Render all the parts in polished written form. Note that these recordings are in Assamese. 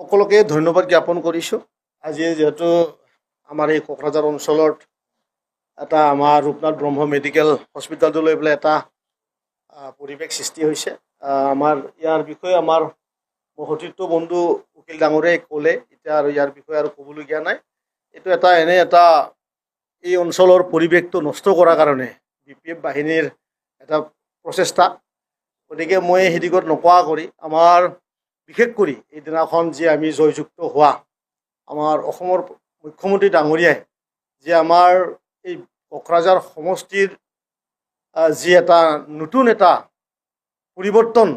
সকলোকে ধন্যবাদ জ্ঞাপন কৰিছোঁ। আজি যেহেতু আমাৰ এই কোকৰাঝাৰ অঞ্চলত এটা আমাৰ ৰূপনাথ ব্ৰহ্ম মেডিকেল হস্পিটেলটো লৈ পেলাই এটা পৰিৱেশ সৃষ্টি হৈছে। আমাৰ ইয়াৰ বিষয়ে আমাৰ সতীৰ্থ বন্ধু উকিল ডাঙৰীয়াই ক'লে, এতিয়া আৰু ইয়াৰ বিষয়ে আৰু ক'বলগীয়া নাই। এইটো এনে এটা এই অঞ্চলৰ পৰিৱেশটো নষ্ট কৰাৰ কাৰণে BPF বাহিনীৰ এটা প্ৰচেষ্টা। গতিকে মই সেই দিশত নকোৱা কৰি আমাৰ বিশেষ কৰি এইদিনাখন যে আমি জয়যুক্ত হোৱা আমাৰ অসমৰ মুখ্যমন্ত্ৰী ডাঙৰীয়াই যে আমাৰ এই কোকৰাঝাৰ সমষ্টিৰ যি এটা নতুন এটা পৰিৱৰ্তন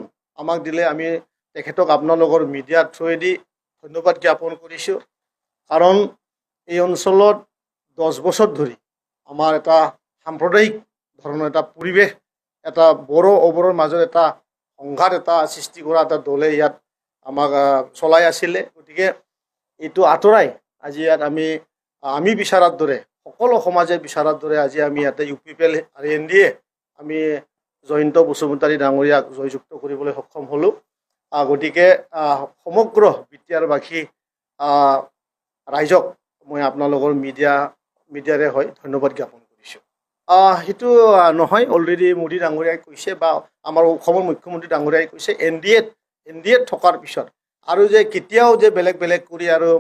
আমাক দিলে, আমি তেখেতক আপোনালোকৰ মিডিয়াৰ থ্ৰুৱেদি ধন্যবাদ জ্ঞাপন কৰিছোঁ। কাৰণ এই অঞ্চলত 10 বছৰ ধৰি আমাৰ এটা সাম্প্ৰদায়িক ধৰণৰ এটা পৰিৱেশ, এটা বড়ো অবড়োৰ মাজত এটা সংঘাত এটা সৃষ্টি কৰা এটা দলে ইয়াত আমাক চলাই আছিলে। গতিকে এইটো আঁতৰাই আজি ইয়াত আমি বিচৰাৰ দৰে, সকলো সমাজে বিচৰাৰ দৰে আজি আমি ইয়াতে UPPL আৰু NDA আমি জয়ন্ত বসুমতাৰী ডাঙৰীয়াক জয়যুক্ত কৰিবলৈ সক্ষম হ'লোঁ। গতিকে সমগ্ৰ বিটিআৰবাসী ৰাইজক মই আপোনালোকৰ মিডিয়াৰে হয় ধন্যবাদ জ্ঞাপন কৰিছোঁ। সেইটো নহয়, অলৰেডি মোদী ডাঙৰীয়াই কৈছে বা আমাৰ অসমৰ মুখ্যমন্ত্ৰী ডাঙৰীয়াই কৈছে NDA থকাৰ পিছত আৰু যে কেতিয়াও যে বেলেগ কৰি আৰু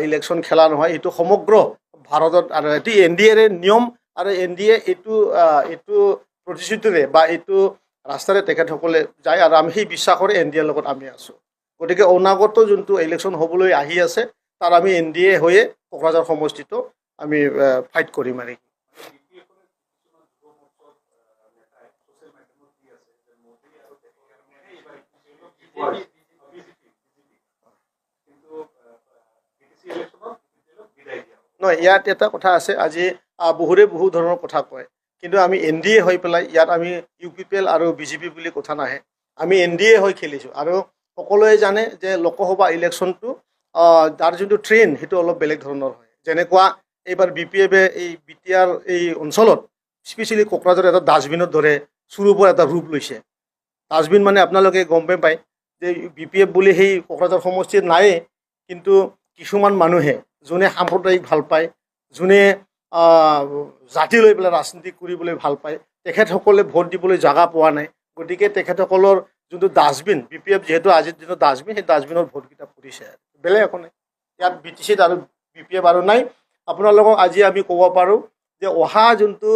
ইলেকশ্যন খেলা নহয়, এইটো সমগ্ৰ ভাৰতত আৰু এটি NDAৰে নিয়ম আৰু NDA এইটো প্ৰতিশ্ৰুতিৰে বা এইটো ৰাস্তাৰে তেখেতসকলে যায় আৰু আমি সেই বিশ্বাসৰে NDAৰ লগত আমি আছোঁ। গতিকে অনাগত যোনটো ইলেকশ্যন হ'বলৈ আহি আছে তাত আমি NDA হৈয়ে কোকৰাঝাৰ সমষ্টিটো আমি ফাইট কৰিম আৰু নহয়। ইয়াত এটা কথা আছে, আজি বহুতে বহু ধৰণৰ কথা কয়, কিন্তু আমি NDA হৈ পেলাই ইয়াত আমি UPPL আৰু BJP বুলি কথা নাহে, আমি NDA হৈ খেলিছোঁ। আৰু সকলোৱে জানে যে লোকসভা ইলেকশ্যনটো তাৰ যোনটো ট্ৰেইন সেইটো অলপ বেলেগ ধৰণৰ হয়। যেনেকুৱা এইবাৰ BPF-এ এই বিটিআৰ এই অঞ্চলত স্পেচিয়েলি কোকৰাঝাৰ এটা ডাষ্টবিনৰ দৰে চুৰুপৰ এটা ৰূপ লৈছে। ডাষ্টবিন মানে আপোনালোকে গম পায় যে BPF বুলি সেই কোকৰাঝাৰ সমষ্টিত নায়েই, কিন্তু কিছুমান মানুহে যোনে সাম্প্ৰদায়িক ভাল পায়, যোনে জাতি লৈ পেলাই ৰাজনীতি কৰিবলৈ ভাল পায়, তেখেতসকলে ভোট দিবলৈ জেগা পোৱা নাই। গতিকে তেখেতসকলৰ যোনটো ডাষ্টবিন, BPF যিহেতু আজিৰ দিনত ডাষ্টবিন, সেই ডাষ্টবিনৰ ভোটকেইটা পৰিছে, বেলেগ একো নাই। ইয়াত BTCত আৰু BPF আৰু নাই। আপোনালোকক আজি আমি ক'ব পাৰোঁ যে অহা যোনটো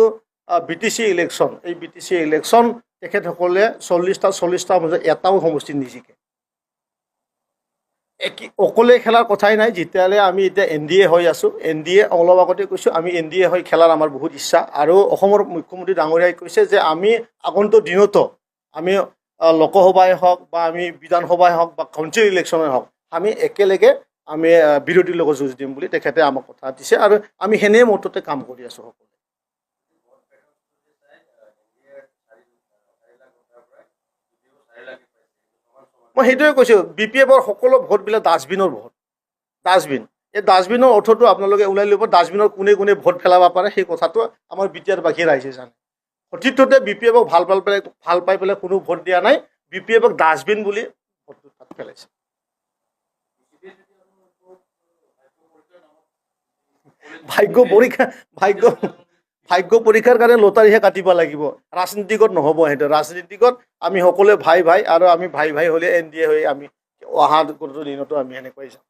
BTC ইলেকশ্যন, এই BTC ইলেকশ্যন তেখেতসকলে 40টাৰ মাজত এটাও সমষ্টি নিজিকে। অকলে খেলাৰ কথাই নাই। যেতিয়ালৈ আমি এতিয়া NDA হৈ আছোঁ, NDA অলপ আগতে কৈছোঁ, আমি NDA হৈ খেলাৰ আমাৰ বহুত ইচ্ছা। আৰু অসমৰ মুখ্যমন্ত্ৰী ডাঙৰীয়াই কৈছে যে আমি আগন্তুক দিনতো আমি লোকসভাই হওক বা আমি বিধানসভাই হওক বা কাউন্সিল ইলেকশ্যনেই হওক, আমি একেলগে আমি বিৰোধীৰ লগত যুঁজ দিম বুলি তেখেতে আমাক কথা দিছে আৰু আমি সেনে মততে কাম কৰি আছোঁ সকলোৱে। মই সেইটোৱে কৈছোঁ, BPF-ৰ সকলো ভোটবিলাক ডাষ্টবিনৰ ভোট, ডাষ্টবিন। এই ডাষ্টবিনৰ অৰ্থটো আপোনালোকে ওলাই ল'ব, ডাষ্টবিনৰ কোনে ভোট পেলাব পাৰে সেই কথাটো আমাৰ বিটিআৰবাসী ৰাইজে জানে। সতীৰ্থতে BPF-ক ভাল পাই পেলাই কোনো ভোট দিয়া নাই, BPF-ক ডাষ্টবিন বুলি ভোটটো তাত পেলাইছে। ভাগ্য পৰীক্ষাৰ কাৰণে লটাৰীহে কাটিব লাগিব। ৰাজনীতিকত নহ'ব সেইটো। ৰাজনীতিকত আমি সকলোৱে ভাই আৰু আমি ভাই হ'লে NDA হৈ আমি অহা দিনতো আমি এনেকৈ যাম।